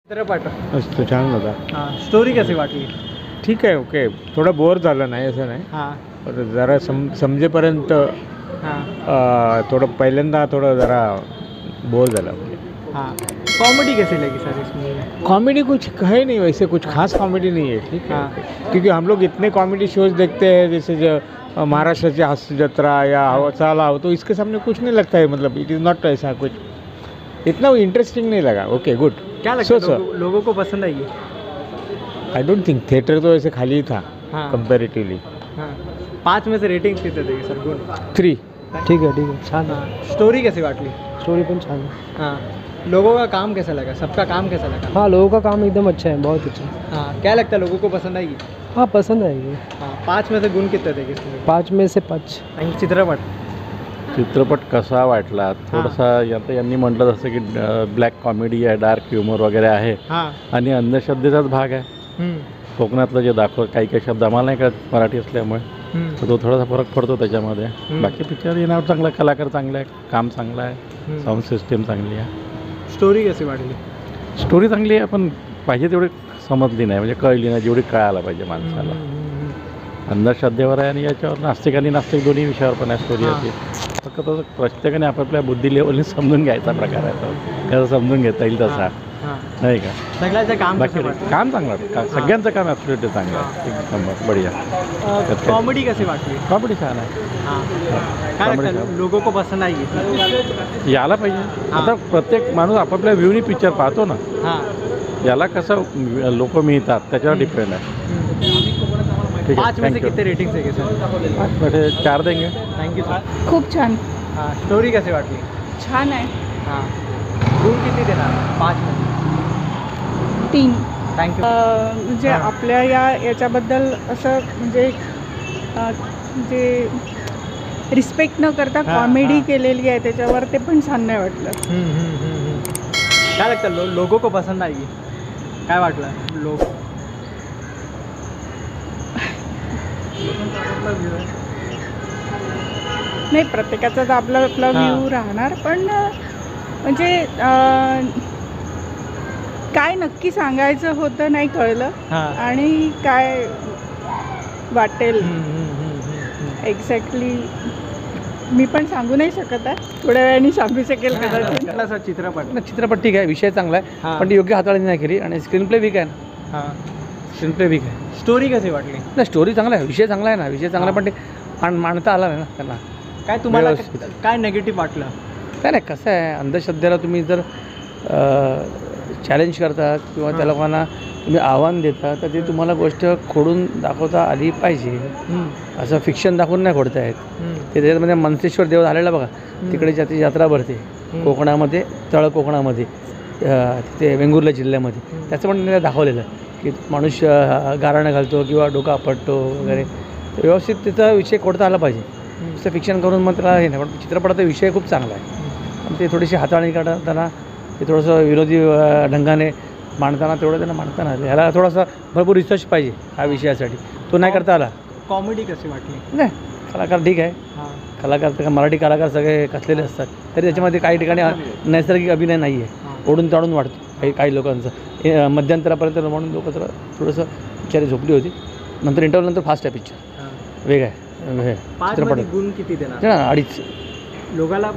चित्रपट असतो छान होता. हां, स्टोरी कशी वाटली? ठीक आहे, ओके. थोडं बोर झालं नाही असं नाही, हां पण जरा समजेपर्यंत हां थोडं पहिल्यांदा थोडं जरा बोर झालं. हाँ, कॉमेडी कैसी लगी सर इसमें? कॉमेडी कुछ है नहीं, वैसे कुछ खास कॉमेडी नहीं है, ठीक है. हाँ क्योंकि हम लोग इतने कॉमेडी शोज देखते हैं, जैसे जो महाराष्ट्र की हास्य जत्रा या चला हो, तो इसके सामने कुछ नहीं लगता है. मतलब इट इज़ नॉट ऐसा कुछ इतना इंटरेस्टिंग नहीं लगा. Okay, good. क्या लगता है So, लोगों को पसंद आई है? आई डोंट थिंक थिएटर तो ऐसे खाली ही था हाँ कंपैरेटिवली. हाँ 5 में से रेटिंग किती देगी सर गुण? 3. ठीक आहे छान आहे. हाँ, स्टोरी कैसी वाटली? स्टोरी पण छान आहे. हाँ, लोगों का काम कैसा लगा? सबका काम कैसा लगा? हाँ, लोगों का काम एकदम अच्छा है, बहुत अच्छा है. हाँ, क्या लगता है लोगों को पसंद आएगी? हाँ, पसंद आएगी. हाँ, 5 में से गुण कितने देगी इसमें? 5 में से 5. आणि चित्रपट चित्रपट कसा वाटला थोडासा आता यांनी म्हटलं जसं की ब्लॅक कॉमेडी आहे, डार्क ह्युमर वगैरे आहे हाँ आणि अंधश्रद्धेचाच भाग आहे. कोकणातलं जे काही काही शब्द आम्हाला नाही कळत मराठी असल्यामुळे, तर तो थोडासा फरक पडतो त्याच्यामध्ये. बाकी पिक्चर येण्यावर चांगला, कलाकार चांगला आहे, काम चांगलं आहे, साऊंड सिस्टीम चांगली आहे, स्टोरी कैसी वाटली? स्टोरी चांगली आहे, पण पाहिजे तेवढी समजली नाही, म्हणजे कळली नाही जेवढी कळायला पाहिजे माणसाला. अंधश्रद्धेवर आहे आणि याच्यावर नास्तिक आणि नास्तिक दोन्ही विषयावर पण आहे स्टोरी याची. फक्त तो प्रत्येकाने आपापल्या बुद्धी लेवलने समजून घ्यायचा प्रकार आहे तो, कसं समजून घेता येईल तसा, हाँ नाही का. सगळ्याचं काम बाकी कसं वाटलं? काम चांगलं वाटतं, सगळ्यांचं काम ॲब्सोल्युटली चांगलं आहे, एकदम बढिया. कॉमेडी कैसी वाटली? कॉमेडी छान आहे, हाँ क्या लगता है लोगों को पसंद आएगी? यायला पाहिजे. आता प्रत्येक माणूस आपापल्या व्ह्यूनी पिक्चर पाहतो ना, हाँ याला कसं लोक मिळतात त्याच्यावर डिपेंड आहे. ठीक 5 आहे, में से थँक्यू. कितने रेटिंग देंगे सर? 4 देंगे. Thank you sir. खूप छान. हाँ, स्टोरी कैसी वाटली? छान आहे. हाँ, गुण किती देणार 5 मध्ये? 3. थँक्यू. म्हणजे हां. आपल्या याच्याबद्दल असं म्हणजे जे रिस्पेक्ट न करता हां, कॉमेडी हां. केलेली आहे त्याच्यावर ते पण छान नाही वाटलं. काय लगता लोगों को पसंद आएगी? काय वाटलं लोक? नाही, प्रत्येकाचा तर आपला आपला हां. व्ह्यू राहणार, पण म्हणजे काय नक्की सांगायचं होतं नाही कळलं, हां आणि काय वाटेल एक्झॅक्टली मी पण सांगू नाही शकत आहे. थोड्या वेळाने सांगू शकेल कदाचित. कुठला सर चित्रपट? ना, चित्रपट ठीक आहे, विषय चांगला आहे, हां. पण ती योग्य हाताळणी नाही केली, आणि स्क्रीन प्ले वीक आहे ना. हां, स्क्रीन प्ले वीक आहे. स्टोरी कशी वाटली? नाही, स्टोरी चांगला आहे, विषय चांगला आहे ना, विषय चांगला आहे, पण ते मांडता आला नाही ना त्यांना. काय तुम्हाला व्यवस्थित. काय नेगेटिव्ह वाटलं? काय नाही, कसं आहे, अंधश्रद्धेला तुम्ही जर चॅलेंज करता किंवा त्या लोकांना तुम्ही आव्हान देता, तर ते तुम्हाला गोष्ट खोडून दाखवता आली पाहिजे. असं फिक्शन दाखवून नाही खोडता येत. ते त्याच्यामध्ये मनसेश्वर देव झालेला बघा, तिकडे ज्याची यात्रा भरते कोकणामध्ये, तळ कोकणामध्ये, तिथे वेंगुर्ला जिल्ह्यामध्ये, त्याचं पण त्याने दाखवलेलं आहे की माणूस गाराणं घालतो किंवा डोका आपटतो वगैरे. तर व्यवस्थित त्याचा विषय खोडता आला पाहिजे. नुसतं फिक्शन करून मग त्याला हे नाही, पण चित्रपटाचा विषय खूप चांगला आहे, पण ते थोडीशी हाताळणी करताना ते थोडंसं विरोधी ढंगाने मांडताना, तेवढं त्यांना मांडताना ह्याला थोडासा भरपूर रिसर्च पाहिजे ह्या विषयासाठी, तो नाही करता आला. कॉमेडी कशी वाटली? नाही, कलाकार ठीक आहे, हां कलाकार तर मराठी कलाकार सगळे कसलेले असतात, तरी त्याच्यामध्ये काही ठिकाणी नैसर्गिक अभिनय नाही आहे, ओढून ताडून वाढतो काही लोकांचं. मध्यंतरापर्यंत म्हणून लोक तर थोडंसं बिचारी झोपली होती, नंतर इंटरव्ह्यू नंतर फास्ट आहे पिक्चर, वेग आहे. 5 मध्ये गुण किती देणार? 2.5. लोगाला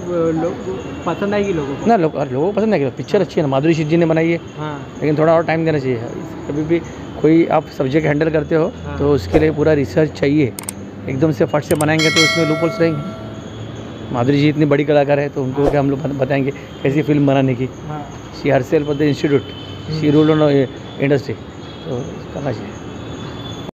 पसंद आएगी लोगों को? ना, लोगों पसंद नहीं किया. पिक्चर अच्छी है ना, माधुरी दीक्षित जी ने बनाई है, हाँ लेकिन थोड़ा और टाइम देना चाहिए. कभी भी कोई आप सब्जेक्ट हैंडल करते हो तो उसके लिए पूरा रिसर्च चाहिए. एकदम से फट से बनाएंगे तो उसमें लूपहोल्स रहेंगे. माधुरी जी इतनी बड़ी कलाकार है, तो उनको क्या हम लोग बताएंगे कैसी फिल्म बनाने की. हाँ she herself the institute, she rule on industry, तो करना चाहिए.